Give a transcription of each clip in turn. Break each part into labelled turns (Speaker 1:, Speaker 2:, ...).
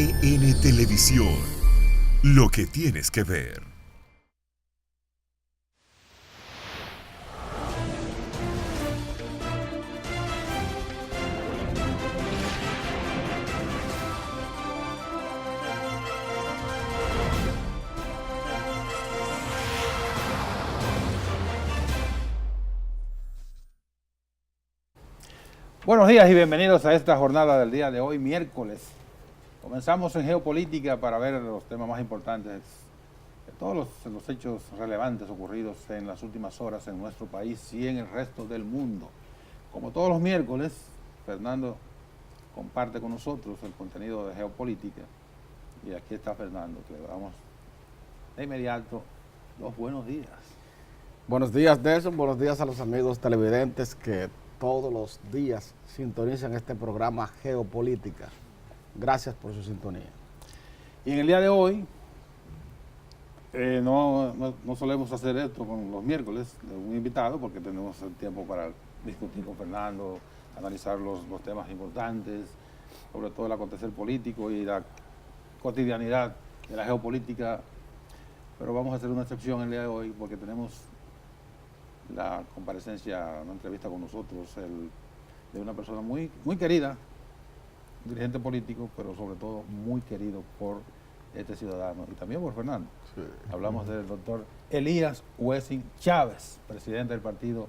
Speaker 1: NTN Televisión, lo que tienes que ver.
Speaker 2: Buenos días y bienvenidos a esta jornada del día de hoy, miércoles. Comenzamos en geopolítica para ver los temas más importantes de todos los hechos relevantes ocurridos en las últimas horas en nuestro país y en el resto del mundo. Como todos los miércoles, Fernando comparte con nosotros el contenido de geopolítica y aquí está Fernando, que le damos de inmediato los buenos días.
Speaker 3: Buenos días, Nelson. Buenos días a los amigos televidentes que todos los días sintonizan este programa Geopolítica. Gracias por su sintonía.
Speaker 2: Y en el día de hoy, no solemos hacer esto con los miércoles de un invitado porque tenemos el tiempo para discutir con Fernando, analizar los temas importantes, sobre todo el acontecer político y la cotidianidad de la geopolítica. Pero vamos a hacer una excepción el día de hoy porque tenemos la comparecencia, una entrevista con nosotros de una persona muy querida, dirigente político, pero sobre todo muy querido por este ciudadano y también por Fernando. Sí. Hablamos del doctor Elías Wessing Chávez, presidente del Partido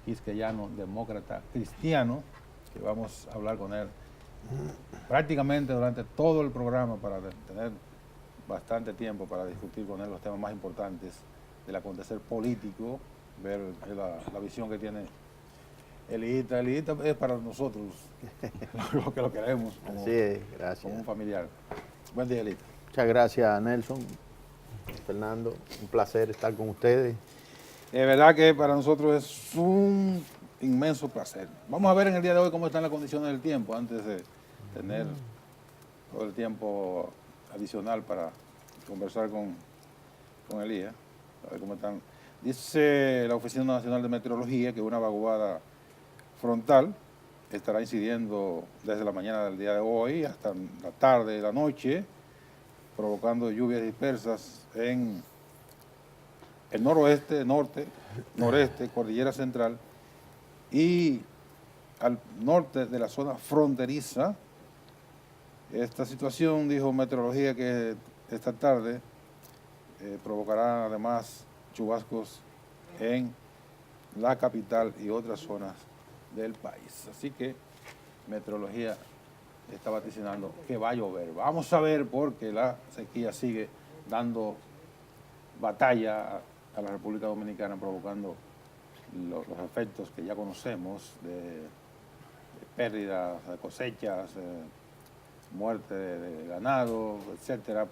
Speaker 2: Quisqueyano Demócrata Cristiano, que vamos a hablar con él prácticamente durante todo el programa para tener bastante tiempo para discutir con él los temas más importantes del acontecer político, ver la visión que tiene Elita. Elita es para nosotros lo que lo queremos como,
Speaker 4: sí, gracias.
Speaker 2: Como un familiar. Buen día, Elita.
Speaker 4: Muchas gracias, Nelson, Fernando, un placer estar con ustedes.
Speaker 2: Es verdad que para nosotros es un inmenso placer. Vamos a ver en el día de hoy cómo están las condiciones del tiempo antes de tener todo el tiempo adicional para conversar con Elías, a ver cómo están. Dice la Oficina Nacional de Meteorología que una vaguada frontal estará incidiendo desde la mañana del día de hoy hasta la tarde y la noche, provocando lluvias dispersas en el noroeste, norte, noreste, cordillera central y al norte de la zona fronteriza. Esta situación, dijo Meteorología, que esta tarde provocará además chubascos en la capital y otras zonas del país. Así que Meteorología está vaticinando que va a llover. Vamos a ver porque la sequía sigue dando batalla a la República Dominicana, provocando los efectos que ya conocemos de pérdidas de cosechas, muerte de ganado, etcétera,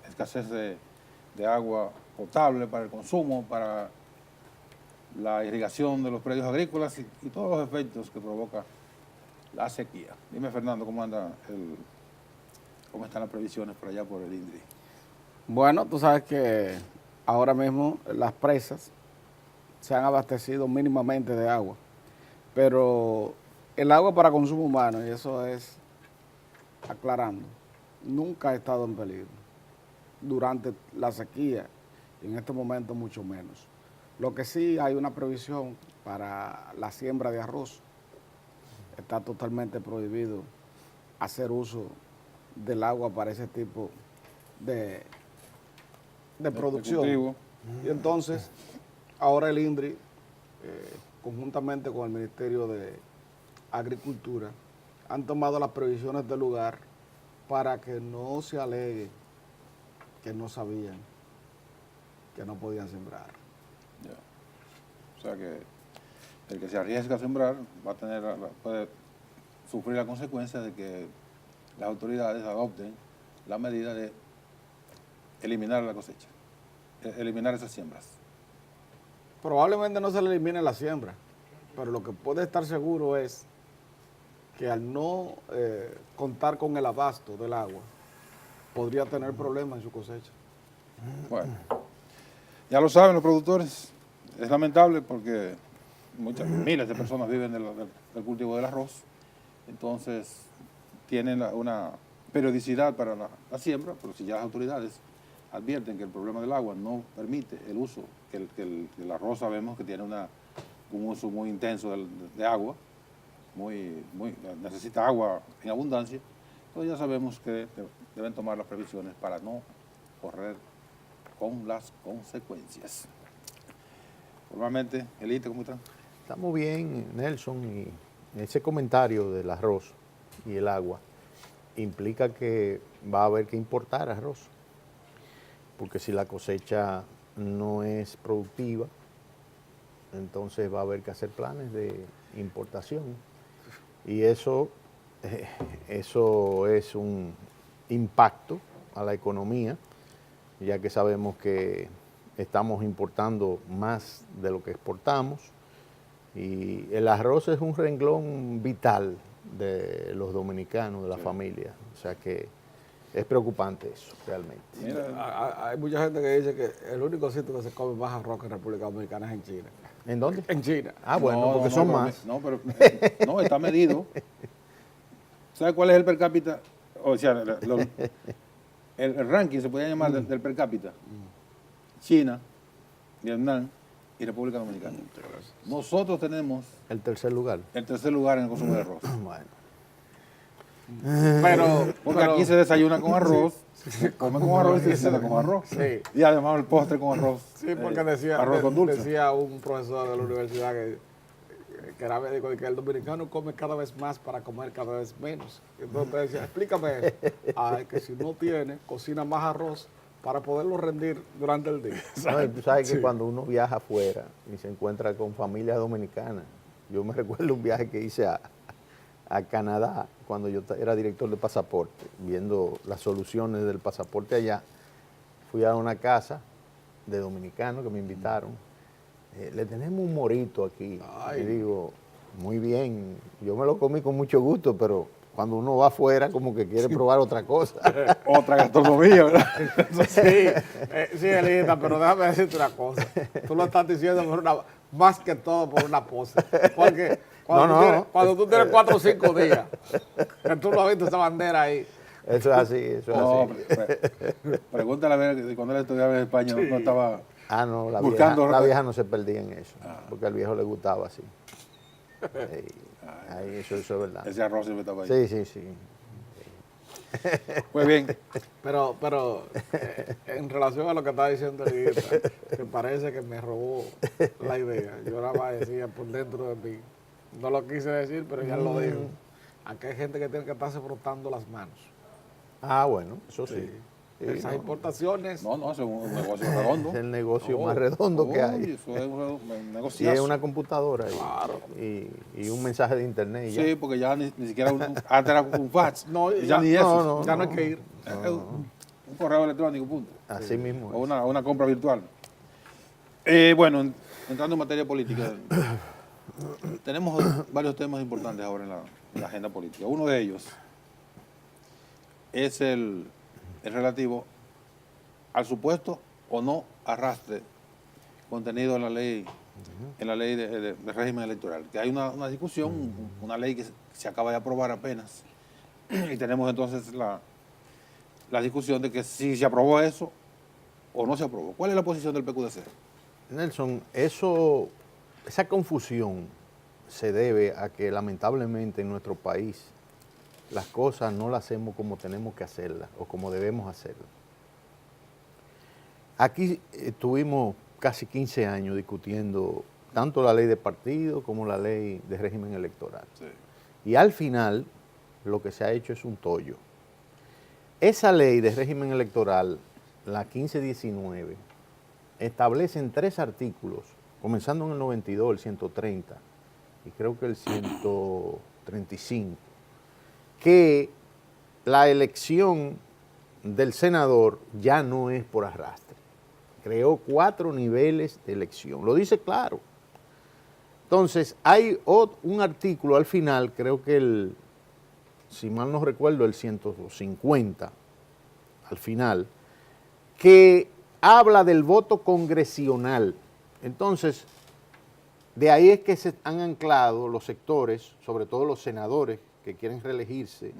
Speaker 2: escasez de agua potable para el consumo, para la irrigación de los predios agrícolas y todos los efectos que provoca la sequía. Dime, Fernando, ¿cómo están las previsiones por allá por el INDRI?
Speaker 3: Bueno, tú sabes que ahora mismo las presas se han abastecido mínimamente de agua, pero el agua para consumo humano, y eso es aclarando, nunca ha estado en peligro durante la sequía, y en este momento mucho menos. Lo que sí hay una previsión para la siembra de arroz. Está totalmente prohibido hacer uso del agua para ese tipo de producción. Y entonces, ahora el INDRI, conjuntamente con el Ministerio de Agricultura, han tomado las previsiones del lugar para que no se alegue que no sabían, que no podían sembrar.
Speaker 2: Ya. O sea que el que se arriesga a sembrar puede sufrir la consecuencia de que las autoridades adopten la medida de eliminar la cosecha, eliminar esas siembras.
Speaker 3: Probablemente no se le elimine la siembra, pero lo que puede estar seguro es que al no contar con el abasto del agua, podría tener problemas en su cosecha.
Speaker 2: Bueno, ya lo saben los productores, es lamentable porque miles de personas viven del cultivo del arroz, entonces tienen una periodicidad para la siembra, pero si ya las autoridades advierten que el problema del agua no permite el uso, que el arroz sabemos que tiene un uso muy intenso de agua, necesita agua en abundancia, entonces ya sabemos que deben tomar las previsiones para no correr con las consecuencias. Formalmente, Elite, ¿cómo están?
Speaker 4: Estamos bien, Nelson, y ese comentario del arroz y el agua implica que va a haber que importar arroz, porque si la cosecha no es productiva, entonces va a haber que hacer planes de importación. Y eso es un impacto a la economía, ya que sabemos que estamos importando más de lo que exportamos. Y el arroz es un renglón vital de los dominicanos, de la familia. O sea que es preocupante eso, realmente.
Speaker 3: Mira, hay mucha gente que dice que el único sitio que se come más arroz que en República Dominicana es en China.
Speaker 4: ¿En dónde?
Speaker 3: En China.
Speaker 4: Ah, bueno, porque son más.
Speaker 2: No, está medido. ¿Sabe cuál es el per cápita? O sea, el ranking se podría llamar del per cápita. China, Vietnam y República Dominicana. Nosotros tenemos
Speaker 4: El tercer lugar.
Speaker 2: el tercer lugar en el consumo de arroz.
Speaker 4: Bueno.
Speaker 2: Porque aquí se desayuna con arroz, se come con arroz y se cena con arroz.
Speaker 3: Sí.
Speaker 2: Y además el postre con arroz.
Speaker 3: Sí, porque decía,
Speaker 2: arroz con dulce.
Speaker 3: decía un profesor de la universidad que era médico y que el dominicano come cada vez más para comer cada vez menos. Entonces decía, explícame eso. Ay, que si no tiene, cocina más arroz para poderlo rendir durante el día.
Speaker 4: No, y tú sabes que cuando uno viaja afuera y se encuentra con familias dominicanas, yo me recuerdo un viaje que hice a Canadá, cuando yo era director de pasaporte, viendo las soluciones del pasaporte allá. Fui a una casa de dominicanos que me invitaron. Le tenemos un morito aquí.
Speaker 3: Ay.
Speaker 4: Y digo, muy bien, yo me lo comí con mucho gusto, pero cuando uno va afuera como que quiere probar otra cosa.
Speaker 2: Otra gastronomía, ¿verdad?
Speaker 3: Sí, Elita, pero déjame decirte una cosa. Tú lo estás diciendo más que todo por una pose. Porque cuando tú tienes 4 o 5 días, que tú no has visto esa bandera ahí.
Speaker 4: Eso es así, eso es
Speaker 2: No,
Speaker 4: así.
Speaker 2: pregúntale a ver que cuando él estudiaba en España no estaba...
Speaker 4: Ah, no, la
Speaker 2: buscando-
Speaker 4: vieja no se perdía en eso, porque al viejo le gustaba así. Ahí, eso es verdad.
Speaker 2: Ese arroz siempre estaba ahí.
Speaker 4: Sí.
Speaker 2: Pues bien,
Speaker 3: Pero en relación a lo que está diciendo Elita, que parece que me robó la idea. Yo nada más decía por dentro de mí. No lo quise decir, pero ya lo dijo. Aquí hay gente que tiene que estarse frotando las manos.
Speaker 4: Ah, bueno, eso sí. Sí,
Speaker 3: Esas
Speaker 4: no,
Speaker 3: importaciones.
Speaker 2: no, es un negocio redondo.
Speaker 4: es el negocio
Speaker 2: No,
Speaker 4: más redondo que
Speaker 2: no,
Speaker 4: hay.
Speaker 2: Eso es un
Speaker 4: Sí,
Speaker 2: negociazo.
Speaker 4: es una computadora
Speaker 3: Claro.
Speaker 4: y un mensaje de internet. Y ya.
Speaker 2: Sí, porque ya ni siquiera antes era un fax.
Speaker 3: No,
Speaker 2: Y
Speaker 3: ya-
Speaker 2: ni eso.
Speaker 4: no,
Speaker 3: Ya no hay que ir.
Speaker 2: Es un correo electrónico, punto.
Speaker 4: Así mismo.
Speaker 2: O una compra virtual. Bueno, entrando en materia política, tenemos varios temas importantes ahora en la agenda política. Uno de ellos es el relativo al supuesto o no arrastre contenido en la ley de régimen electoral. Que hay una discusión, una ley que se acaba de aprobar apenas, y tenemos entonces la discusión de que si se aprobó eso o no se aprobó. ¿Cuál es la posición del PQDC?
Speaker 4: Nelson, esa confusión se debe a que lamentablemente en nuestro país las cosas no las hacemos como tenemos que hacerlas o como debemos hacerlas. Aquí estuvimos casi 15 años discutiendo tanto la ley de partido como la ley de régimen electoral.
Speaker 2: Sí.
Speaker 4: Y al final lo que se ha hecho es un tollo. Esa ley de régimen electoral, la 1519, establece en 3 artículos, comenzando en el 92, el 130 y creo que el 135, que la elección del senador ya no es por arrastre. Creó 4 niveles de elección. Lo dice claro. Entonces, hay un artículo al final, creo que si mal no recuerdo, el 150, al final, que habla del voto congresional. Entonces, de ahí es que se han anclado los sectores, sobre todo los senadores que quieren reelegirse,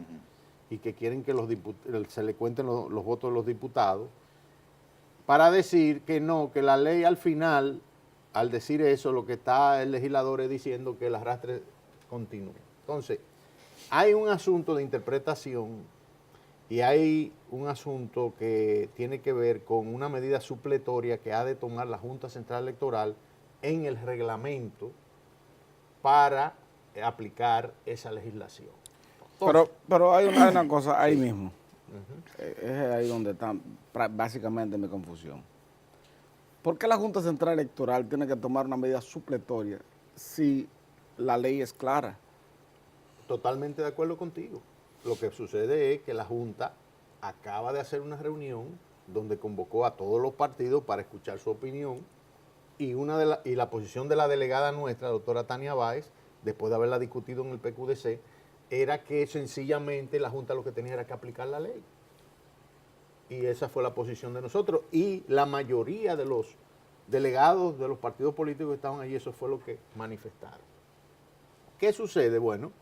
Speaker 4: y que quieren que se le cuenten los votos de los diputados, para decir que no, que la ley al final, al decir eso, lo que está el legislador es diciendo que el arrastre continúe. Entonces, hay un asunto de interpretación y hay un asunto que tiene que ver con una medida supletoria que ha de tomar la Junta Central Electoral en el reglamento para aplicar esa legislación.
Speaker 3: Pero hay una cosa ahí mismo. Es ahí donde está básicamente mi confusión. ¿Por qué la Junta Central Electoral tiene que tomar una medida supletoria si la ley es clara?
Speaker 4: Totalmente de acuerdo contigo. Lo que sucede es que la Junta acaba de hacer una reunión donde convocó a todos los partidos para escuchar su opinión y la posición de la delegada nuestra, la doctora Tania Báez, después de haberla discutido en el PQDC, era que sencillamente la Junta lo que tenía era que aplicar la ley. Y esa fue la posición de nosotros. Y la mayoría de los delegados de los partidos políticos que estaban allí, eso fue lo que manifestaron. ¿Qué sucede? Bueno,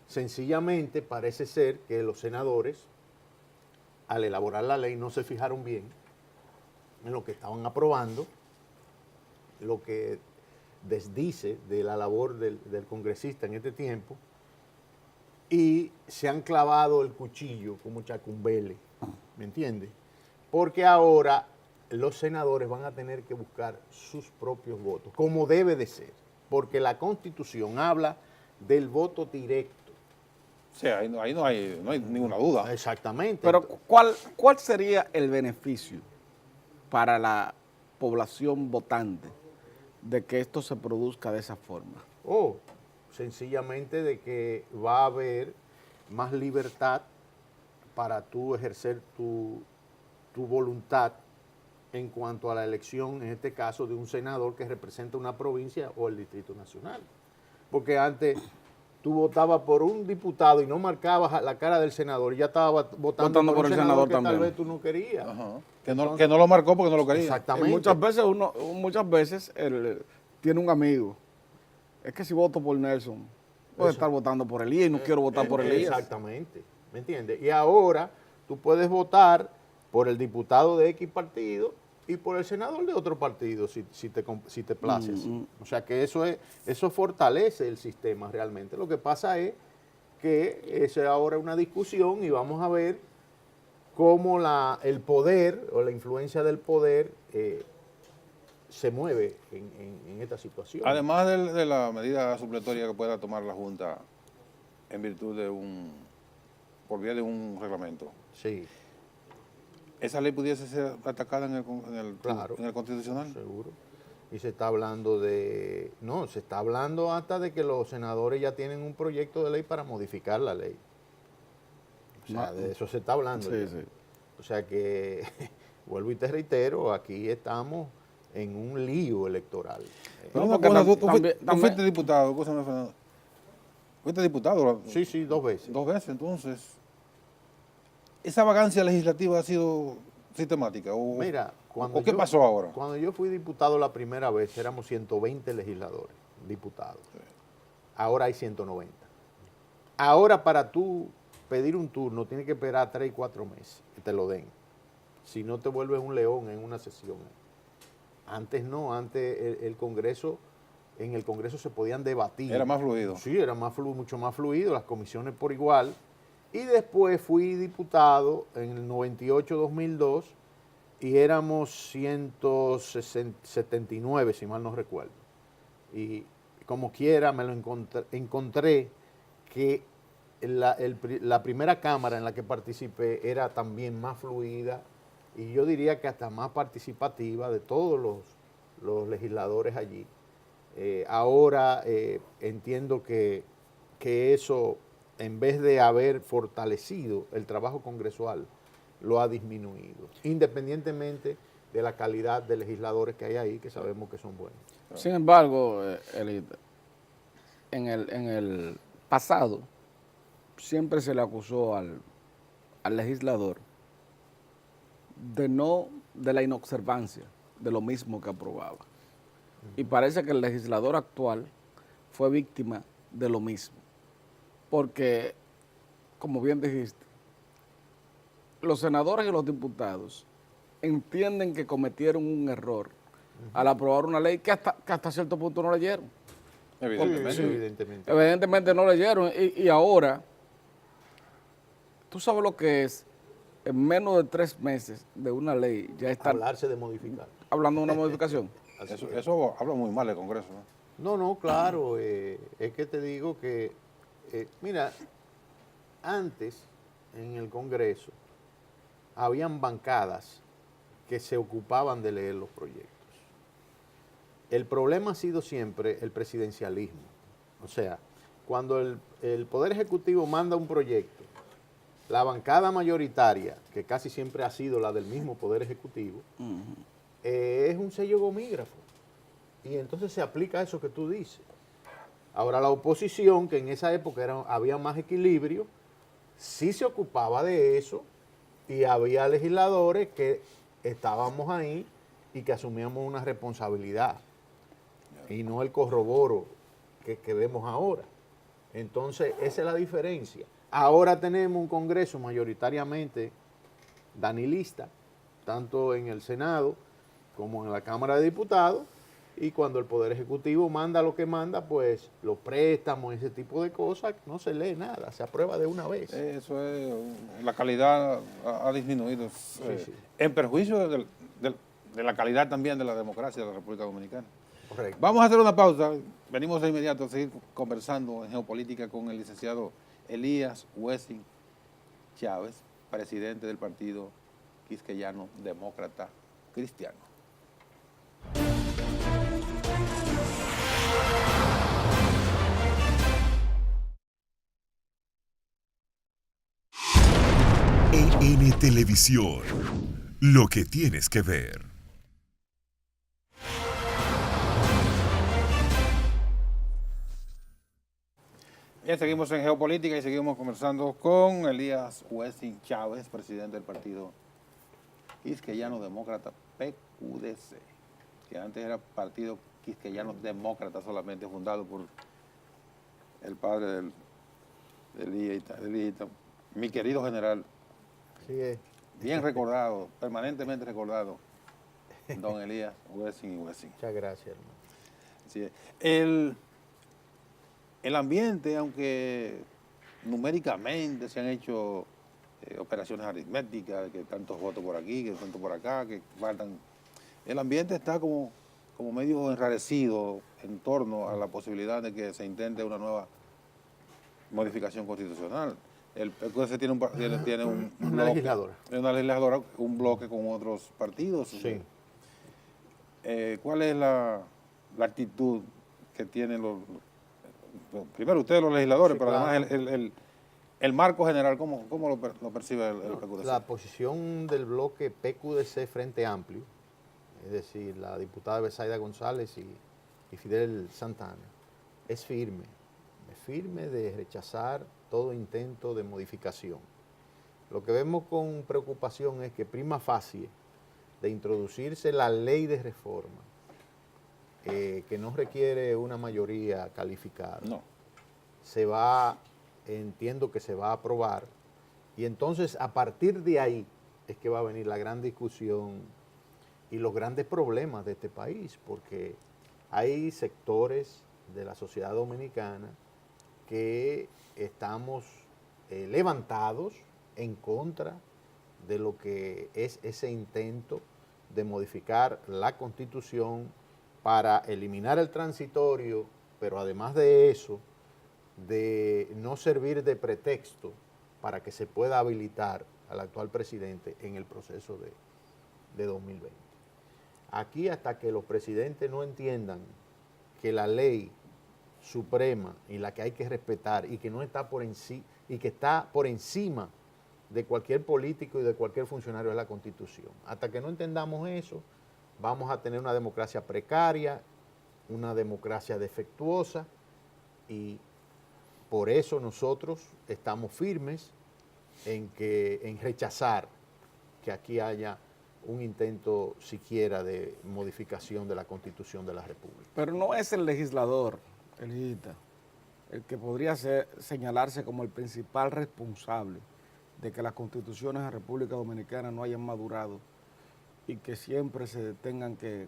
Speaker 4: sencillamente parece ser que los senadores, al elaborar la ley, no se fijaron bien en lo que estaban aprobando, lo que desdice de la labor del congresista en este tiempo, y se han clavado el cuchillo como Chacumbele, ¿me entiendes? Porque ahora los senadores van a tener que buscar sus propios votos, como debe de ser, porque la Constitución habla del voto directo.
Speaker 2: O sea, ahí no hay ninguna duda.
Speaker 4: Exactamente.
Speaker 3: Pero ¿cuál sería el beneficio para la población votante de que esto se produzca de esa forma?
Speaker 4: Sencillamente de que va a haber más libertad para tú ejercer tu voluntad en cuanto a la elección, en este caso, de un senador que representa una provincia o el Distrito Nacional. Porque antes tú votabas por un diputado y no marcabas la cara del senador, ya estabas votando por el senador que
Speaker 3: también.
Speaker 4: tal vez tú no querías.
Speaker 2: Ajá. Que no lo marcó porque no lo quería.
Speaker 4: Exactamente.
Speaker 3: Muchas veces él tiene un amigo. Es que si voto por Nelson, puedo estar votando por Elías y no quiero votar por Elías.
Speaker 4: Exactamente, ¿me entiendes? Y ahora tú puedes votar por el diputado de X partido y por el senador de otro partido, si te place así. O sea que eso fortalece el sistema realmente. Lo que pasa es que es ahora una discusión y vamos a ver cómo el poder o la influencia del poder se mueve en esta situación.
Speaker 2: Además de la medida supletoria que pueda tomar la Junta en virtud por vía de un reglamento.
Speaker 4: Sí.
Speaker 2: ¿Esa ley pudiese ser atacada en
Speaker 4: Claro,
Speaker 2: el Constitucional?
Speaker 4: Seguro. Y se está hablando se está hablando hasta de que los senadores ya tienen un proyecto de ley para modificar la ley. O sea, de eso se está hablando.
Speaker 3: Sí, sí.
Speaker 4: O sea que, vuelvo y te reitero, aquí estamos en un lío electoral.
Speaker 2: Pero
Speaker 3: No,
Speaker 2: una
Speaker 3: porque
Speaker 2: cosa, tú
Speaker 3: también-
Speaker 2: fuiste diputado, escúchame, Fernando. ¿Fuiste diputado?
Speaker 4: Sí, 2 veces.
Speaker 2: 2 veces, entonces. ¿Esa vagancia legislativa ha sido sistemática?
Speaker 4: Mira,
Speaker 2: ¿O qué pasó ahora?
Speaker 4: Cuando yo fui diputado la primera vez, éramos 120 legisladores, diputados. Ahora hay 190. Ahora para tú pedir un turno, tienes que esperar 3 y 4 meses que te lo den. Si no te vuelves un león en una sesión. Antes no, antes el Congreso, en el Congreso se podían debatir.
Speaker 2: Era más fluido.
Speaker 4: Sí, era mucho más fluido, las comisiones por igual. Y después fui diputado en el 98-2002 y éramos 179, si mal no recuerdo. Y como quiera me lo encontré que la primera Cámara en la que participé era también más fluida y yo diría que hasta más participativa de todos los legisladores allí. Ahora entiendo que eso, en vez de haber fortalecido el trabajo congresual, lo ha disminuido, independientemente de la calidad de legisladores que hay ahí, que sabemos que son buenos.
Speaker 3: Sin embargo, Elita, en el pasado siempre se le acusó al legislador de la inobservancia de lo mismo que aprobaba. Y parece que el legislador actual fue víctima de lo mismo. Porque, como bien dijiste, los senadores y los diputados entienden que cometieron un error al aprobar una ley que hasta cierto punto no leyeron.
Speaker 2: Evidentemente.
Speaker 4: Sí, evidentemente.
Speaker 3: Evidentemente no leyeron y ahora, tú sabes lo que es, en menos de 3 meses de una ley ya está
Speaker 4: Hablarse de modificar.
Speaker 3: hablando de una modificación.
Speaker 2: Eso habla muy mal del Congreso, ¿no?
Speaker 4: No, claro, es que te digo que, mira, antes en el Congreso habían bancadas que se ocupaban de leer los proyectos. El problema ha sido siempre el presidencialismo. O sea, cuando el Poder Ejecutivo manda un proyecto, la bancada mayoritaria, que casi siempre ha sido la del mismo Poder Ejecutivo, es un sello gomígrafo. Y entonces se aplica eso que tú dices. Ahora la oposición, que en esa época había más equilibrio, sí se ocupaba de eso y había legisladores que estábamos ahí y que asumíamos una responsabilidad y no el corroboro que vemos ahora. Entonces, esa es la diferencia. Ahora tenemos un Congreso mayoritariamente danilista, tanto en el Senado como en la Cámara de Diputados, y cuando el Poder Ejecutivo manda lo que manda, pues los préstamos, ese tipo de cosas, no se lee nada, se aprueba de una vez.
Speaker 2: Eso es, la calidad ha disminuido
Speaker 4: Sí.
Speaker 2: en perjuicio de la calidad también de la democracia de la República Dominicana.
Speaker 4: Correcto.
Speaker 2: Vamos a hacer una pausa, venimos de inmediato a seguir conversando en geopolítica con el licenciado Elías Wessing Chávez, presidente del Partido Quisqueyano Demócrata Cristiano.
Speaker 1: En Televisión, lo que tienes que ver.
Speaker 2: Bien, seguimos en geopolítica y seguimos conversando con Elías Wessing Chávez, presidente del Partido Quisqueyano Demócrata PQDC, que antes era Partido Quisqueyano Demócrata solamente, fundado por el padre del Elías, mi querido general,
Speaker 4: Sí, es.
Speaker 2: bien recordado, permanentemente recordado, don Elías Wessing y Wessing.
Speaker 4: Muchas gracias, hermano.
Speaker 2: Así es. El ambiente, aunque numéricamente se han hecho operaciones aritméticas, que tantos votos por aquí, que tantos por acá, que faltan, el ambiente está como medio enrarecido en torno a la posibilidad de que se intente una nueva modificación constitucional. El PQDC tiene un
Speaker 4: Una
Speaker 2: bloque,
Speaker 4: legisladora.
Speaker 2: una legisladora, un bloque con otros partidos.
Speaker 4: Sí.
Speaker 2: ¿Cuál es la actitud que tienen primero ustedes los legisladores,
Speaker 4: Sí,
Speaker 2: pero
Speaker 4: claro.
Speaker 2: además el marco general, ¿cómo lo percibe el PQDC?
Speaker 4: La posición del bloque PQDC Frente Amplio, es decir, la diputada Besaida González y Fidel Santana, es firme de rechazar todo intento de modificación. Lo que vemos con preocupación es que prima facie de introducirse la ley de reforma, que no requiere una mayoría calificada,
Speaker 2: No.
Speaker 4: entiendo que se va a aprobar, y entonces a partir de ahí es que va a venir la gran discusión y los grandes problemas de este país, porque hay sectores de la sociedad dominicana que estamos levantados en contra de lo que es ese intento de modificar la Constitución para eliminar el transitorio, pero además de eso, de no servir de pretexto para que se pueda habilitar al actual presidente en el proceso de 2020. Aquí, hasta que los presidentes no entiendan que la ley suprema y la que hay que respetar y que no está y que está por encima de cualquier político y de cualquier funcionario es la Constitución. Hasta que no entendamos eso, vamos a tener una democracia precaria, una democracia defectuosa, y por eso nosotros estamos firmes en rechazar que aquí haya un intento siquiera de modificación de la Constitución de la República.
Speaker 3: Pero no es el legislador, el que podría señalarse como el principal responsable de que las constituciones de República Dominicana no hayan madurado y que siempre se tengan que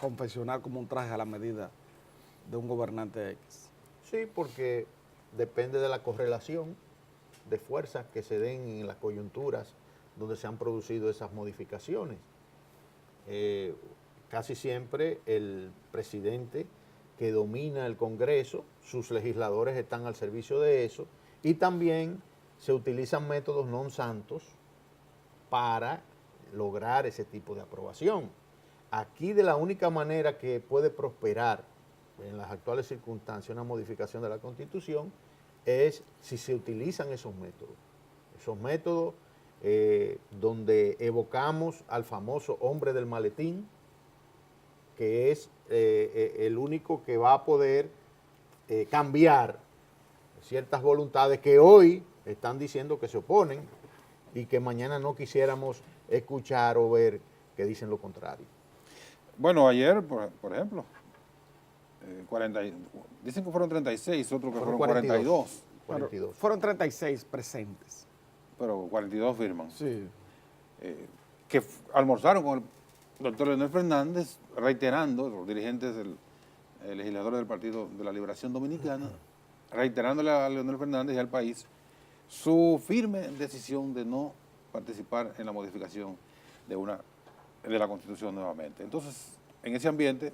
Speaker 3: confeccionar como un traje a la medida de un gobernante X.
Speaker 4: Sí, porque depende de la correlación de fuerzas que se den en las coyunturas donde se han producido esas modificaciones. Casi siempre el presidente que domina el Congreso, sus legisladores están al servicio de eso, y también se utilizan métodos non santos para lograr ese tipo de aprobación. Aquí de la única manera que puede prosperar en las actuales circunstancias una modificación de la Constitución es si se utilizan esos métodos. Esos métodos donde evocamos al famoso hombre del maletín, que es el único que va a poder cambiar ciertas voluntades que hoy están diciendo que se oponen y que mañana no quisiéramos escuchar o ver que dicen lo contrario.
Speaker 2: Bueno, ayer, por ejemplo, dicen que fueron 36, otros que fueron 42.
Speaker 4: 42.
Speaker 3: Fueron 36 presentes.
Speaker 2: Pero 42 firman.
Speaker 3: Sí.
Speaker 2: Que almorzaron con el doctor Leonel Fernández, reiterando, los dirigentes legisladores del Partido de la Liberación Dominicana, reiterándole a Leonel Fernández y al país su firme decisión de no participar en la modificación de la Constitución nuevamente. Entonces, en ese ambiente,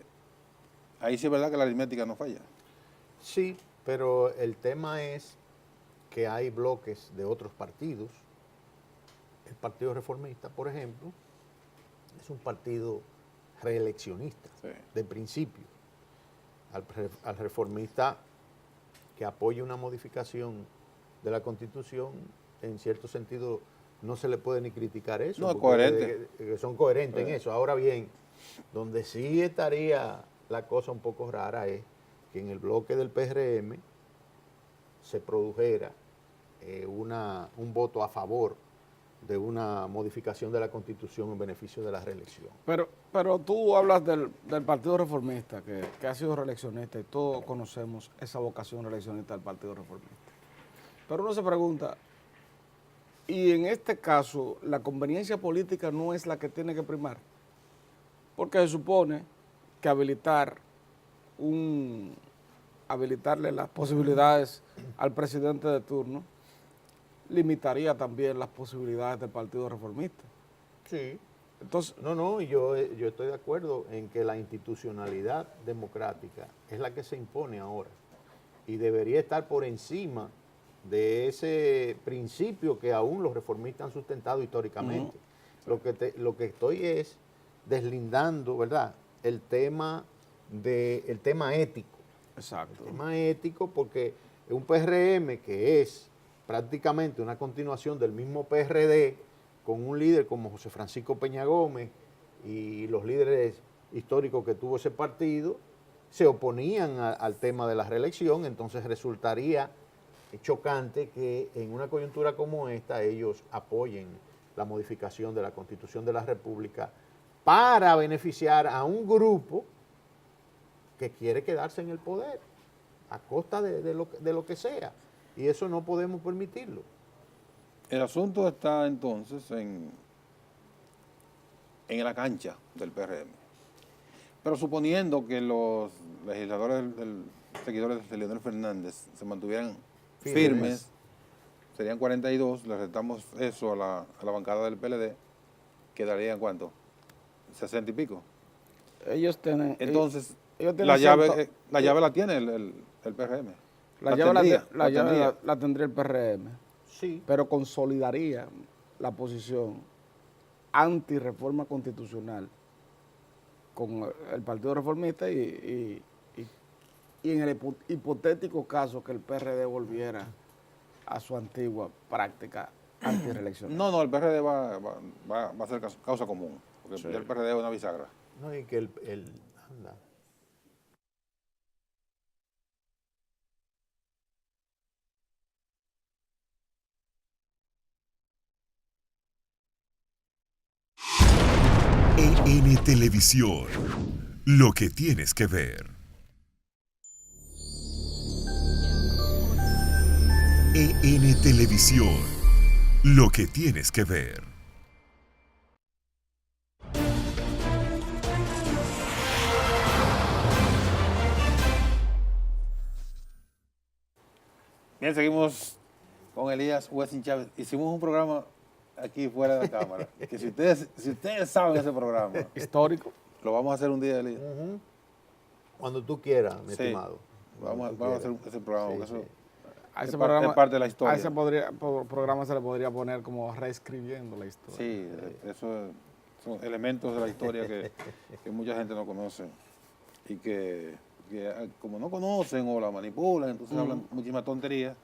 Speaker 2: ahí sí es verdad que la aritmética no falla.
Speaker 4: Sí, pero el tema es que hay bloques de otros partidos. El Partido Reformista, por ejemplo, es un partido reeleccionista,
Speaker 2: Sí.
Speaker 4: de principio. Al reformista que apoya una modificación de la Constitución, en cierto sentido, no se le puede ni criticar eso.
Speaker 2: No, es
Speaker 4: porque
Speaker 2: coherente.
Speaker 4: que son coherentes en eso. Ahora bien, donde sí estaría la cosa un poco rara es que en el bloque del PRM se produjera un voto a favor de una modificación de la Constitución en beneficio de la reelección.
Speaker 3: Pero tú hablas del Partido Reformista, que ha sido reeleccionista, y todos conocemos esa vocación reeleccionista del Partido Reformista. Pero uno se pregunta, y en este caso, la conveniencia política no es la que tiene que primar, porque se supone que habilitarle las posibilidades al presidente de turno limitaría también las posibilidades del Partido Reformista.
Speaker 4: Sí.
Speaker 3: Entonces,
Speaker 4: No, yo estoy de acuerdo en que la institucionalidad democrática es la que se impone ahora y debería estar por encima de ese principio que aún los reformistas han sustentado históricamente. Lo que estoy es deslindando, ¿verdad?, el tema ético.
Speaker 3: exacto.
Speaker 4: El tema ético, porque un PRM que es prácticamente una continuación del mismo PRD, con un líder como José Francisco Peña Gómez y los líderes históricos que tuvo ese partido, se oponían al tema de la reelección. Entonces resultaría chocante que en una coyuntura como esta ellos apoyen la modificación de la Constitución de la República para beneficiar a un grupo que quiere quedarse en el poder a costa de lo que sea. Y eso no podemos permitirlo.
Speaker 2: El asunto está entonces en la cancha del PRM. Pero suponiendo que los legisladores seguidores de Leonel Fernández se mantuvieran firmes, serían 42, le restamos eso a la bancada del PLD, quedarían ¿cuánto? 60 y pico.
Speaker 3: Ellos tienen...
Speaker 2: Entonces,
Speaker 3: ellos tienen
Speaker 2: la llave
Speaker 3: cierto-
Speaker 2: la tiene el PRM.
Speaker 3: La llave
Speaker 2: tendría.
Speaker 3: la tendría el PRM,
Speaker 4: Sí.
Speaker 3: pero consolidaría la posición anti-reforma constitucional con el Partido Reformista y en el hipotético caso que el PRD volviera a su antigua práctica antireeleccionaria.
Speaker 2: No, el PRD va a ser causa común, porque
Speaker 3: Sí.
Speaker 2: el PRD es una bisagra.
Speaker 4: No, y que anda.
Speaker 1: EN Televisión, lo que tienes que ver. NTN Televisión. Lo que tienes que ver.
Speaker 2: Bien, seguimos con Elías Wessing Chávez. Hicimos un programa aquí fuera de la cámara, que si ustedes saben ese programa,
Speaker 3: Histórico.
Speaker 2: lo vamos a hacer un día, Elías.
Speaker 4: Cuando tú quieras, mi
Speaker 2: Sí.
Speaker 4: estimado.
Speaker 2: Vamos
Speaker 4: Cuando
Speaker 2: a
Speaker 4: tú
Speaker 2: hacer
Speaker 4: quieras.
Speaker 2: ese programa,
Speaker 4: Sí,
Speaker 2: porque eso
Speaker 4: sí.
Speaker 3: A ese
Speaker 2: es
Speaker 3: programa,
Speaker 2: parte de la historia.
Speaker 3: A ese programa se le podría poner como reescribiendo la historia.
Speaker 2: Sí, eso son elementos de la historia que mucha gente no conoce y que como no conocen o la manipulan, entonces hablan muchísimas tonterías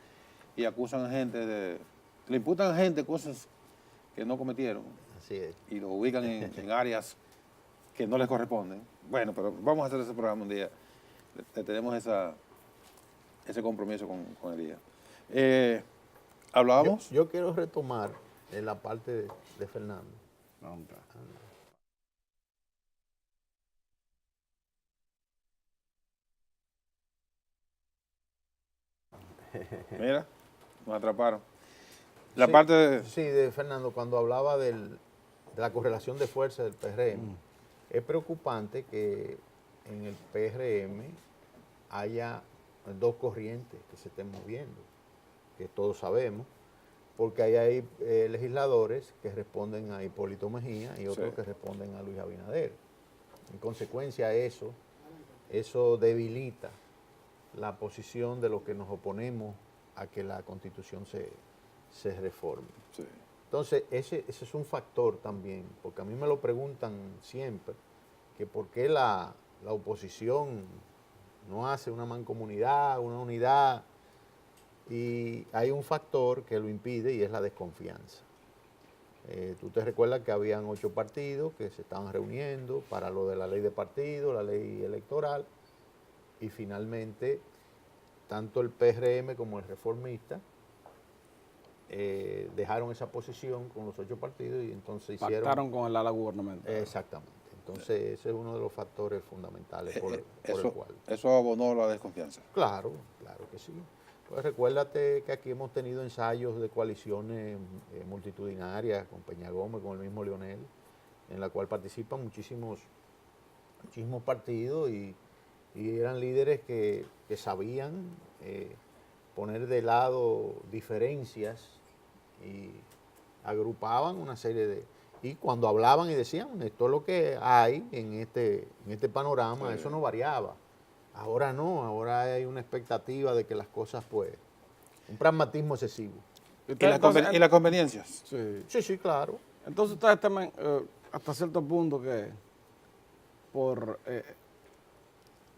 Speaker 2: y acusan a gente le imputan a gente cosas que no cometieron
Speaker 4: Así es.
Speaker 2: y lo ubican en áreas que no les corresponden. Bueno, pero vamos a hacer ese programa un día. Tenemos ese compromiso con Elías. ¿Hablábamos?
Speaker 4: Yo quiero retomar en la parte de Fernando.
Speaker 3: Hombre.
Speaker 2: Mira, nos atraparon. La
Speaker 4: Sí,
Speaker 2: parte de...
Speaker 4: Sí, de Fernando, cuando hablaba de la correlación de fuerza del PRM, es preocupante que en el PRM haya dos corrientes que se estén moviendo, que todos sabemos, porque hay legisladores que responden a Hipólito Mejía y otros
Speaker 2: Sí.
Speaker 4: que responden a Luis Abinader. En consecuencia, eso debilita la posición de los que nos oponemos a que la Constitución se reforme.
Speaker 2: Sí.
Speaker 4: Entonces, ese es un factor también, porque a mí me lo preguntan siempre, que por qué la oposición no hace una mancomunidad, una unidad, y hay un factor que lo impide y es la desconfianza. Tú te recuerdas que habían 8 partidos que se estaban reuniendo para lo de la ley de partidos, la ley electoral, y finalmente tanto el PRM como el Reformista dejaron esa posición con los 8 partidos y entonces hicieron...
Speaker 3: Pactaron con el ala gubernamental.
Speaker 4: Exactamente. Entonces ese es uno de los factores fundamentales por el cual...
Speaker 2: Eso abonó la desconfianza.
Speaker 4: Claro, claro que sí. Pues recuérdate que aquí hemos tenido ensayos de coaliciones multitudinarias con Peña Gómez, con el mismo Leonel, en la cual participan muchísimos partidos y eran líderes que sabían poner de lado diferencias y agrupaban una serie de... Y cuando hablaban y decían, esto es lo que hay en este panorama,
Speaker 2: Sí.
Speaker 4: eso no variaba. Ahora no, ahora hay una expectativa de que las cosas, pues, un pragmatismo excesivo.
Speaker 2: ¿Y las conveniencias?
Speaker 3: Sí.
Speaker 4: Sí, sí, claro.
Speaker 3: Entonces ustedes temen hasta cierto punto que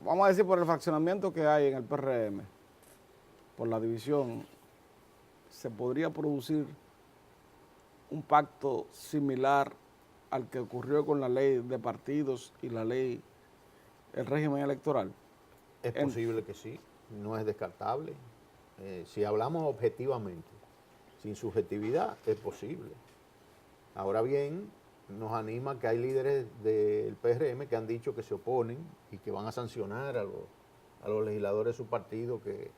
Speaker 3: vamos a decir por el fraccionamiento que hay en el PRM, por la división, se podría producir un pacto similar al que ocurrió con la ley de partidos y el régimen electoral.
Speaker 4: Es posible que sí, no es descartable. Si hablamos objetivamente, sin subjetividad, es posible. Ahora bien, nos anima que hay líderes del PRM que han dicho que se oponen y que van a sancionar a los legisladores de su partido que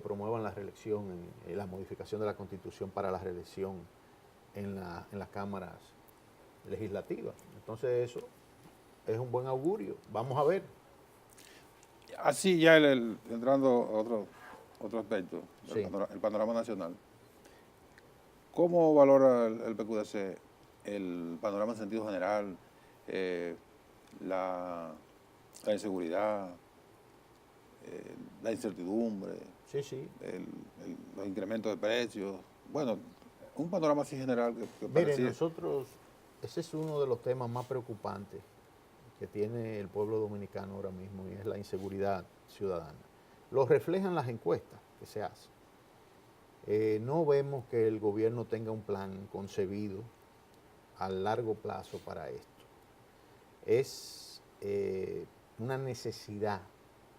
Speaker 4: promuevan la reelección, en la modificación de la Constitución para la reelección en las cámaras legislativas. Entonces eso es un buen augurio. Vamos a ver.
Speaker 2: Así ya entrando a otro aspecto,
Speaker 4: Sí.
Speaker 2: el panorama nacional. ¿Cómo valora el PQDC el panorama en sentido general, la inseguridad, la incertidumbre,
Speaker 4: Sí, sí.
Speaker 2: los incrementos de precios? Bueno, un panorama así general que
Speaker 4: Miren,
Speaker 2: parecía...
Speaker 4: nosotros, ese es uno de los temas más preocupantes que tiene el pueblo dominicano ahora mismo y es la inseguridad ciudadana. Lo reflejan las encuestas que se hacen. No vemos que el gobierno tenga un plan concebido a largo plazo para esto. Es una necesidad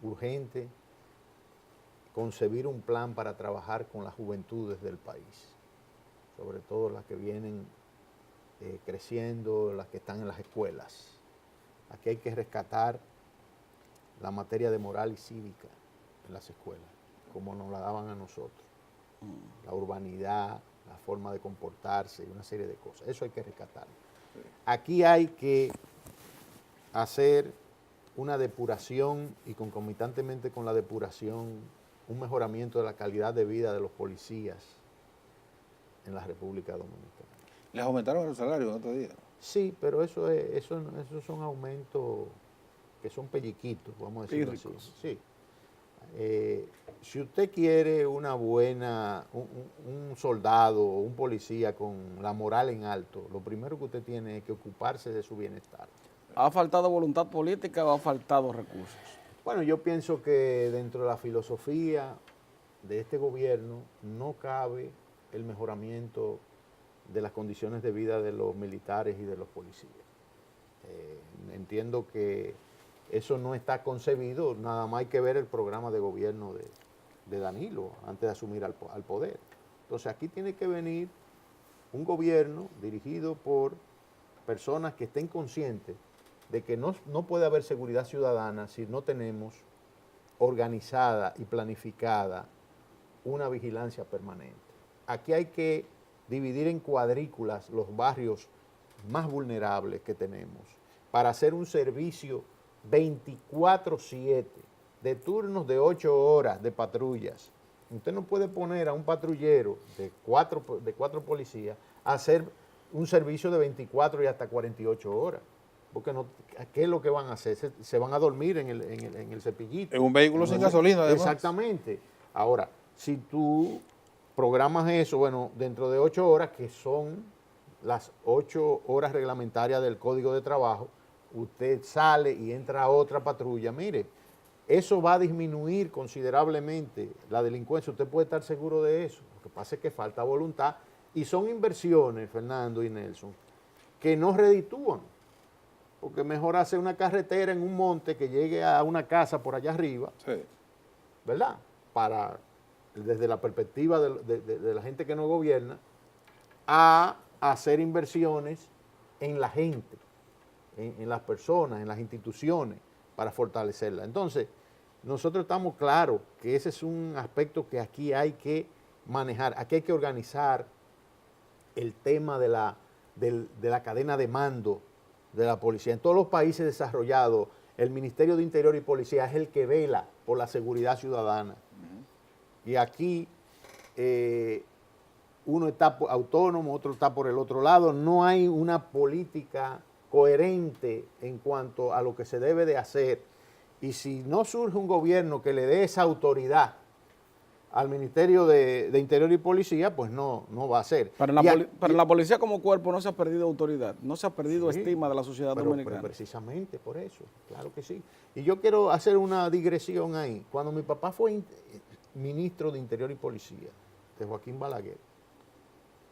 Speaker 4: urgente concebir un plan para trabajar con las juventudes del país, sobre todo las que vienen creciendo, las que están en las escuelas. Aquí hay que rescatar la materia de moral y cívica en las escuelas, como nos la daban a nosotros. urbanidad, la forma de comportarse y una serie de cosas. Eso hay que rescatarlo. Aquí hay que hacer una depuración y concomitantemente con la depuración, un mejoramiento de la calidad de vida de los policías en la República Dominicana.
Speaker 2: Les aumentaron el salario en otro día.
Speaker 4: Sí, pero esos son aumentos que son pelliquitos, vamos a decirlo así.
Speaker 3: Pírricos.
Speaker 4: Sí. Si usted quiere un soldado o un policía con la moral en alto, lo primero que usted tiene es que ocuparse de su bienestar.
Speaker 3: ¿Ha faltado voluntad política o ha faltado recursos?
Speaker 4: Bueno, yo pienso que dentro de la filosofía de este gobierno no cabe el mejoramiento de las condiciones de vida de los militares y de los policías. Entiendo que eso no está concebido, nada más hay que ver el programa de gobierno de Danilo antes de asumir al poder. Entonces aquí tiene que venir un gobierno dirigido por personas que estén conscientes de que no puede haber seguridad ciudadana si no tenemos organizada y planificada una vigilancia permanente. Aquí hay que dividir en cuadrículas los barrios más vulnerables que tenemos para hacer un servicio 24/7 de turnos de 8 horas de patrullas. Usted no puede poner a un patrullero de cuatro policías a hacer un servicio de 24 y hasta 48 horas. Porque no, ¿qué es lo que van a hacer? Se van a dormir en el cepillito.
Speaker 2: En un vehículo sin gasolina, además.
Speaker 4: Exactamente. Ahora, si tú programas eso, bueno, dentro de 8 horas, que son las 8 horas reglamentarias del Código de Trabajo, usted sale y entra a otra patrulla. Mire, eso va a disminuir considerablemente la delincuencia. Usted puede estar seguro de eso. Lo que pasa es que falta voluntad y son inversiones, Fernando y Nelson, que no reditúan. Porque mejor hacer una carretera en un monte que llegue a una casa por allá arriba,
Speaker 2: Sí.
Speaker 4: ¿verdad? Desde la perspectiva de la gente que no gobierna, a hacer inversiones en la gente, en las personas, en las instituciones, para fortalecerla. Entonces, nosotros estamos claros que ese es un aspecto que aquí hay que manejar, aquí hay que organizar el tema de la cadena de mando de la policía. En todos los países desarrollados, el Ministerio de Interior y Policía es el que vela por la seguridad ciudadana. Y aquí uno está autónomo, otro está por el otro lado. No hay una política coherente en cuanto a lo que se debe de hacer. Y si no surge un gobierno que le dé esa autoridad al Ministerio de Interior y Policía, pues no va a ser.
Speaker 3: Pero la policía como cuerpo no se ha perdido autoridad, no se ha perdido estima de la sociedad dominicana.
Speaker 4: Pero precisamente por eso, claro que sí. Y yo quiero hacer una digresión ahí. Cuando mi papá fue ministro de Interior y Policía, de Joaquín Balaguer,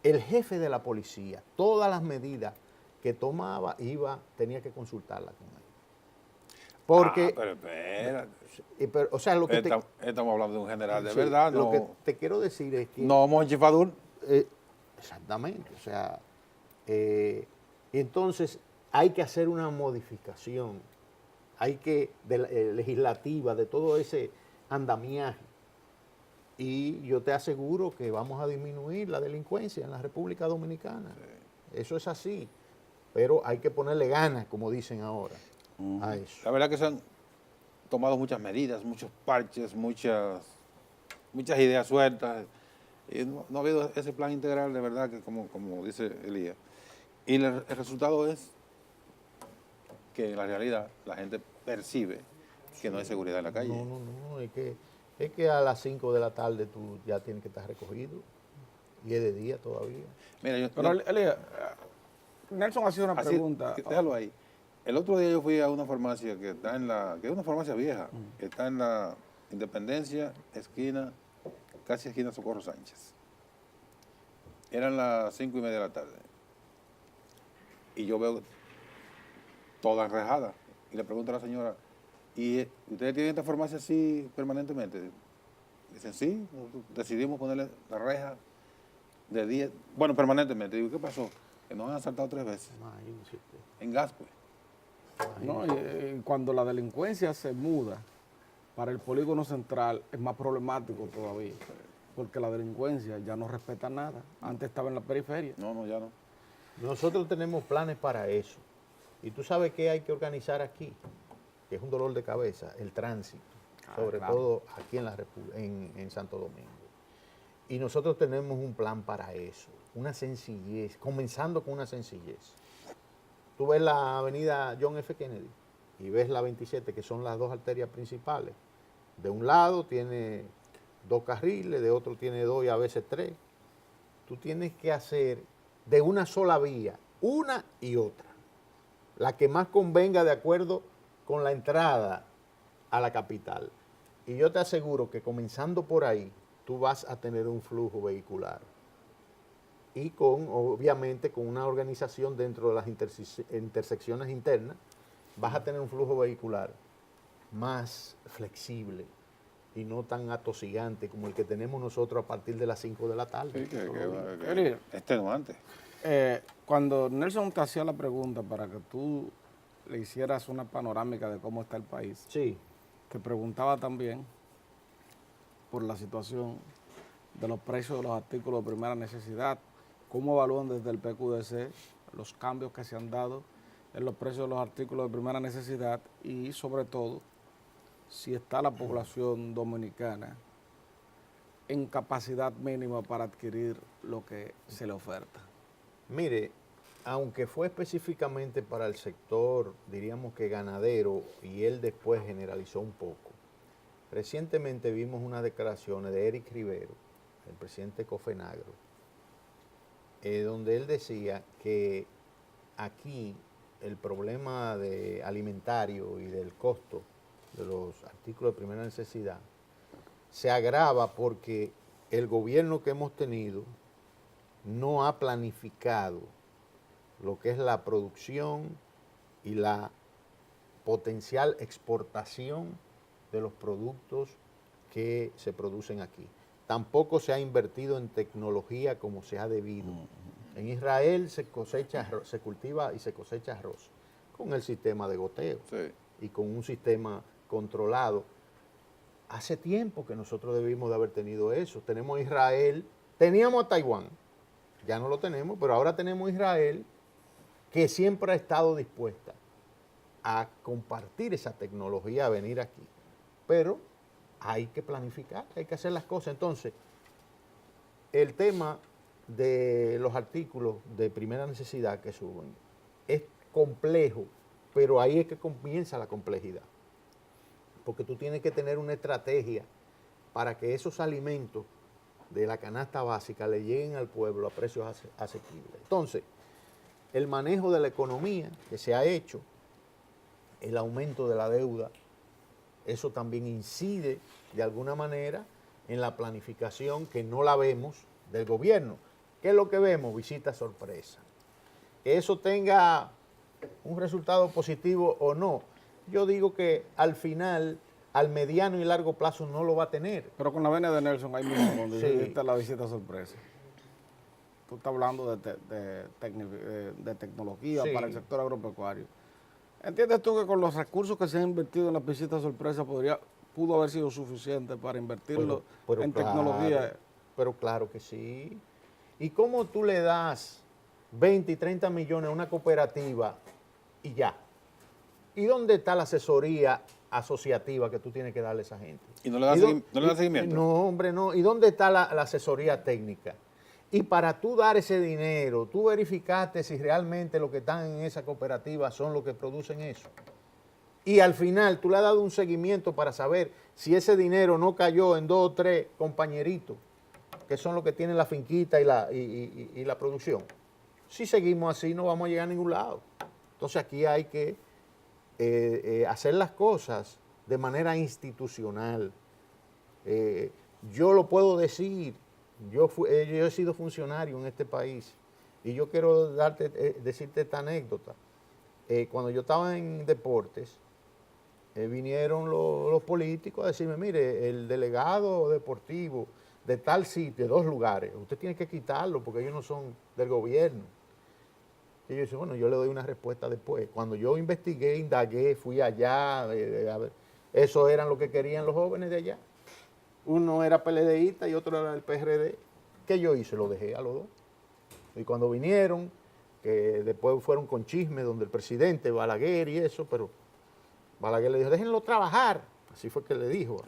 Speaker 4: el jefe de la policía, todas las medidas que tomaba, tenía que consultarla con él. Porque,
Speaker 2: pero espérate.
Speaker 4: o sea, lo que
Speaker 2: Estamos hablando de un general de
Speaker 4: sí,
Speaker 2: verdad,
Speaker 4: lo
Speaker 2: no.
Speaker 4: que te quiero decir es que
Speaker 2: No, Monchi Fadul.
Speaker 4: exactamente, o sea, entonces hay que hacer una modificación, legislativa de todo ese andamiaje. Y yo te aseguro que vamos a disminuir la delincuencia en la República Dominicana. Sí. Eso es así, pero hay que ponerle ganas, como dicen ahora, a eso.
Speaker 2: La verdad que se han tomado muchas medidas, muchos parches, muchas ideas sueltas. Y no ha habido ese plan integral de verdad que como dice Elías. Y el resultado es que en la realidad la gente percibe que no hay seguridad en la calle.
Speaker 4: No, es que a las 5 de la tarde tú ya tienes que estar recogido y es de día todavía.
Speaker 2: Mira,
Speaker 3: Pero Elías, Nelson hacía una pregunta.
Speaker 2: Déjalo ahí. El otro día yo fui a una farmacia que es una farmacia vieja, que está en la Independencia, casi esquina Socorro Sánchez. Eran las 5:30 de la tarde. Y yo veo toda enrejada. Y le pregunto a la señora, ¿y ustedes tienen esta farmacia así permanentemente? Dicen, sí, decidimos ponerle la reja de 10, bueno, permanentemente. Digo, ¿qué pasó? Que nos han asaltado 3 veces. En Gascue.
Speaker 3: No, y cuando la delincuencia se muda para el polígono central es más problemático todavía. porque la delincuencia ya no respeta nada. Antes estaba en la periferia.
Speaker 2: No, ya no.
Speaker 4: Nosotros tenemos planes para eso. Y tú sabes qué hay que organizar aquí, que es un dolor de cabeza, el tránsito, sobre
Speaker 3: claro.
Speaker 4: todo aquí en Santo Domingo. Y nosotros tenemos un plan para eso, una sencillez, comenzando con una sencillez. Tú ves la avenida John F. Kennedy y ves la 27, que son las dos arterias principales. De un lado tiene 2 carriles, de otro tiene 2 y a veces 3. Tú tienes que hacer de una sola vía, una y otra. La que más convenga de acuerdo con la entrada a la capital. Y yo te aseguro que comenzando por ahí, tú vas a tener un flujo vehicular. Y obviamente, con una organización dentro de las intersecciones internas, vas a tener un flujo vehicular más flexible y no tan atosigante como el que tenemos nosotros a partir de las 5 de la tarde.
Speaker 2: Sí,
Speaker 3: Querido,
Speaker 2: extenuante.
Speaker 3: cuando Nelson te hacía la pregunta para que tú le hicieras una panorámica de cómo está el país,
Speaker 4: Sí,
Speaker 3: te preguntaba también por la situación de los precios de los artículos de primera necesidad, cómo evalúan desde el PQDC los cambios que se han dado en los precios de los artículos de primera necesidad y sobre todo si está la población dominicana en capacidad mínima para adquirir lo que se le oferta.
Speaker 4: mire, aunque fue específicamente para el sector, diríamos que ganadero, y él después generalizó un poco, recientemente vimos unas declaraciones de Eric Rivero, el presidente de Cofenagro, donde él decía que aquí el problema alimentario y del costo de los artículos de primera necesidad se agrava porque el gobierno que hemos tenido no ha planificado lo que es la producción y la potencial exportación de los productos que se producen aquí. Tampoco se ha invertido en tecnología como se ha debido. En Israel se cultiva y se cosecha arroz con el sistema de goteo y con un sistema controlado. Hace tiempo que nosotros debimos de haber tenido eso. Tenemos Israel, teníamos a Taiwán, ya no lo tenemos, pero ahora tenemos Israel, que siempre ha estado dispuesta a compartir esa tecnología, a venir aquí. Pero hay que planificar, hay que hacer las cosas. Entonces, el tema de los artículos de primera necesidad que suben es complejo, pero ahí es que comienza la complejidad. Porque tú tienes que tener una estrategia para que esos alimentos de la canasta básica le lleguen al pueblo a precios asequibles. Entonces, el manejo de la economía que se ha hecho, el aumento de la deuda, eso también incide de alguna manera en la planificación que no la vemos del gobierno. ¿Qué es lo que vemos? Visitas sorpresa. Que eso tenga un resultado positivo o no. Yo digo que al final, al mediano y largo plazo no lo va a tener.
Speaker 3: Pero con la venia de Nelson, ahí mismo, donde
Speaker 4: Sí.
Speaker 3: hiciste la visita sorpresa, tú estás hablando de tecnología
Speaker 4: Sí.
Speaker 3: para el sector agropecuario. ¿Entiendes tú que con los recursos que se han invertido en las visitas sorpresa pudo haber sido suficiente para invertirlo
Speaker 4: Pero
Speaker 3: en
Speaker 4: claro,
Speaker 3: tecnología?
Speaker 4: Pero claro que sí. ¿Y cómo tú le das 20 y 30 millones a una cooperativa y ya? ¿Y dónde está la asesoría asociativa que tú tienes que darle a esa gente?
Speaker 2: ¿Y no le da seguimiento?
Speaker 4: No, hombre, no. ¿Y dónde está la asesoría técnica? Y para tú dar ese dinero, tú verificaste si realmente los que están en esa cooperativa son los que producen eso. Y al final tú le has dado un seguimiento para saber si ese dinero no cayó en 2 o 3 compañeritos, que son los que tienen la finquita y la producción. Si seguimos así no vamos a llegar a ningún lado. Entonces aquí hay que hacer las cosas de manera institucional. Yo lo puedo decir, yo he sido funcionario en este país y yo quiero decirte esta anécdota. Cuando yo estaba en deportes, vinieron los políticos a decirme, mire, el delegado deportivo de tal sitio, de 2 lugares, usted tiene que quitarlo porque ellos no son del gobierno. Y yo dije, bueno, yo le doy una respuesta después. Cuando yo investigué, indagué, fui allá, a ver, eso eran lo que querían los jóvenes de allá. Uno era PLDista y otro era del PRD. ¿Qué yo hice? Lo dejé a los dos. Y cuando vinieron, que después fueron con chisme donde el presidente, Balaguer y eso, pero Balaguer le dijo, déjenlo trabajar. Así fue que le dijo.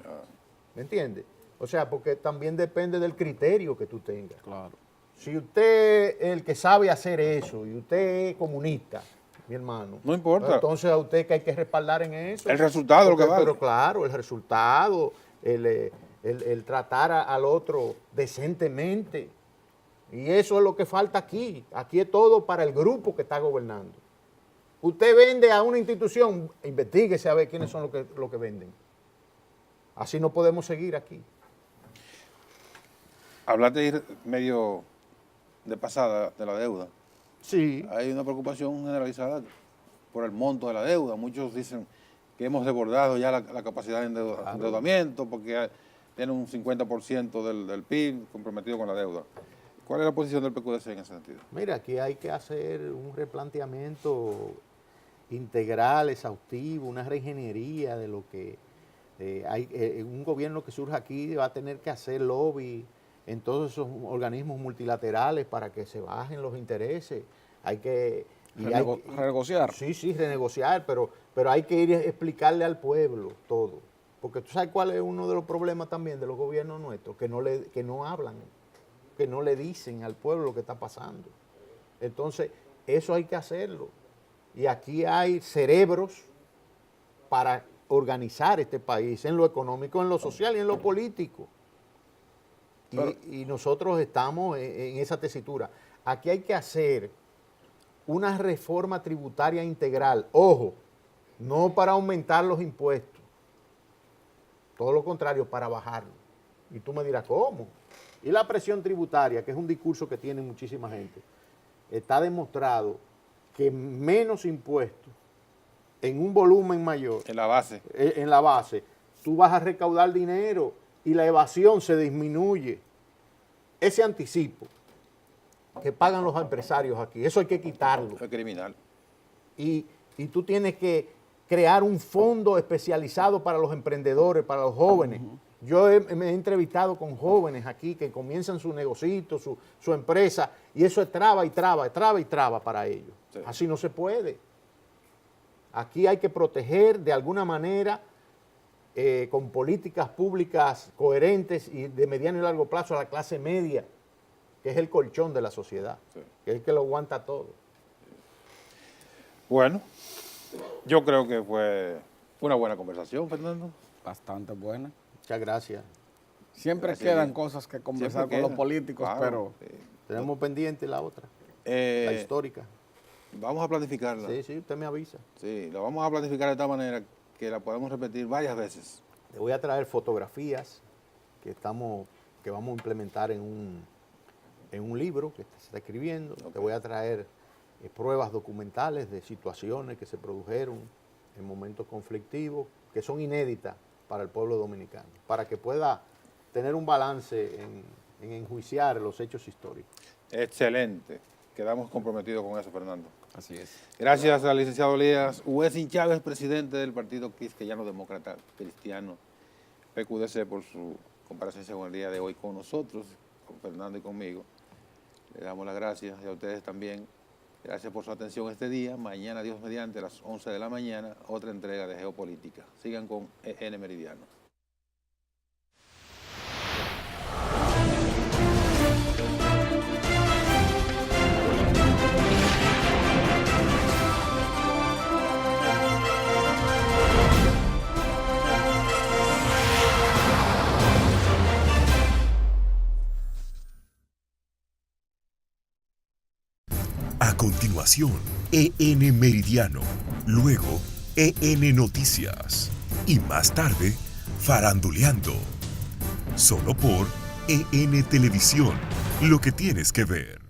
Speaker 4: ¿Me entiende? O sea, porque también depende del criterio que tú tengas.
Speaker 3: Claro.
Speaker 4: Si usted es el que sabe hacer eso y usted es comunista, mi hermano.
Speaker 2: No importa.
Speaker 4: Entonces a usted que hay que respaldar en eso.
Speaker 2: El resultado lo que vale.
Speaker 4: Pero claro, el resultado, el tratar al otro decentemente. Y eso es lo que falta aquí. Aquí es todo para el grupo que está gobernando. Usted vende a una institución, investíguese a ver quiénes son los que venden. Así no podemos seguir aquí.
Speaker 2: Hablaste de ir medio de pasada de la deuda.
Speaker 4: Sí.
Speaker 2: Hay una preocupación generalizada por el monto de la deuda. Muchos dicen que hemos desbordado ya la capacidad de endeudamiento porque tiene un 50% del PIB comprometido con la deuda. ¿Cuál es la posición del PQDC en ese sentido?
Speaker 4: Mira, aquí hay que hacer un replanteamiento integral, exhaustivo, una reingeniería de lo que un gobierno que surja aquí va a tener que hacer lobby en todos esos organismos multilaterales para que se bajen los intereses. Hay que
Speaker 3: renegociar.
Speaker 4: Sí, renegociar, pero hay que ir a explicarle al pueblo todo. Porque tú sabes cuál es uno de los problemas también de los gobiernos nuestros, que no hablan, que no le dicen al pueblo lo que está pasando. Entonces, eso hay que hacerlo. Y aquí hay cerebros para organizar este país en lo económico, en lo social y en lo político. Y nosotros estamos en esa tesitura. Aquí hay que hacer una reforma tributaria integral. Ojo, no para aumentar los impuestos. Todo lo contrario, para bajarlos. Y tú me dirás, ¿cómo? Y la presión tributaria, que es un discurso que tiene muchísima gente, está demostrado que menos impuestos en un volumen mayor,
Speaker 2: En la base.
Speaker 4: en la base, tú vas a recaudar dinero y la evasión se disminuye. Ese anticipo que pagan los empresarios aquí, eso hay que quitarlo.
Speaker 2: Es criminal.
Speaker 4: Y tú tienes que crear un fondo especializado para los emprendedores, para los jóvenes. Yo me he entrevistado con jóvenes aquí que comienzan su negocito, su empresa, y eso es traba y traba para ellos.
Speaker 2: Sí.
Speaker 4: Así no se puede. Aquí hay que proteger de alguna manera con políticas públicas coherentes y de mediano y largo plazo a la clase media, que es el colchón de la sociedad,
Speaker 2: Sí.
Speaker 4: que es el que lo aguanta todo.
Speaker 2: Bueno, yo creo que fue una buena conversación, Fernando.
Speaker 3: Bastante buena.
Speaker 4: Muchas gracias.
Speaker 3: Siempre
Speaker 2: Gracias.
Speaker 3: quedan cosas que conversar
Speaker 2: Siempre
Speaker 3: con los
Speaker 2: queda.
Speaker 3: políticos,
Speaker 2: Claro,
Speaker 3: pero
Speaker 2: sí.
Speaker 4: Tenemos pendiente la otra, la
Speaker 2: Eh,
Speaker 4: histórica.
Speaker 2: Vamos a planificarla.
Speaker 4: Sí, usted me avisa.
Speaker 2: Sí, la vamos a planificar de tal manera que la podemos repetir varias veces.
Speaker 4: Le voy a traer fotografías que vamos a implementar en un libro que se está escribiendo.
Speaker 2: Ok.
Speaker 4: Te voy a traer pruebas documentales de situaciones que se produjeron en momentos conflictivos que son inéditas para el pueblo dominicano, para que pueda tener un balance en enjuiciar los hechos históricos.
Speaker 2: Excelente. Quedamos comprometidos con eso, Fernando.
Speaker 3: así es.
Speaker 2: Gracias al licenciado Elías Huesin Chávez, presidente del Partido Quisqueyano Demócrata Cristiano, PQDC, por su comparecencia con el día de hoy con nosotros, con Fernando y conmigo. Le damos las gracias y a ustedes también. Gracias por su atención este día. Mañana, Dios mediante, a las 11 de la mañana, otra entrega de Geopolítica. Sigan con EN Meridiano.
Speaker 1: A continuación, EN Meridiano, luego EN Noticias y más tarde, Faranduleando. Solo por EN Televisión, lo que tienes que ver.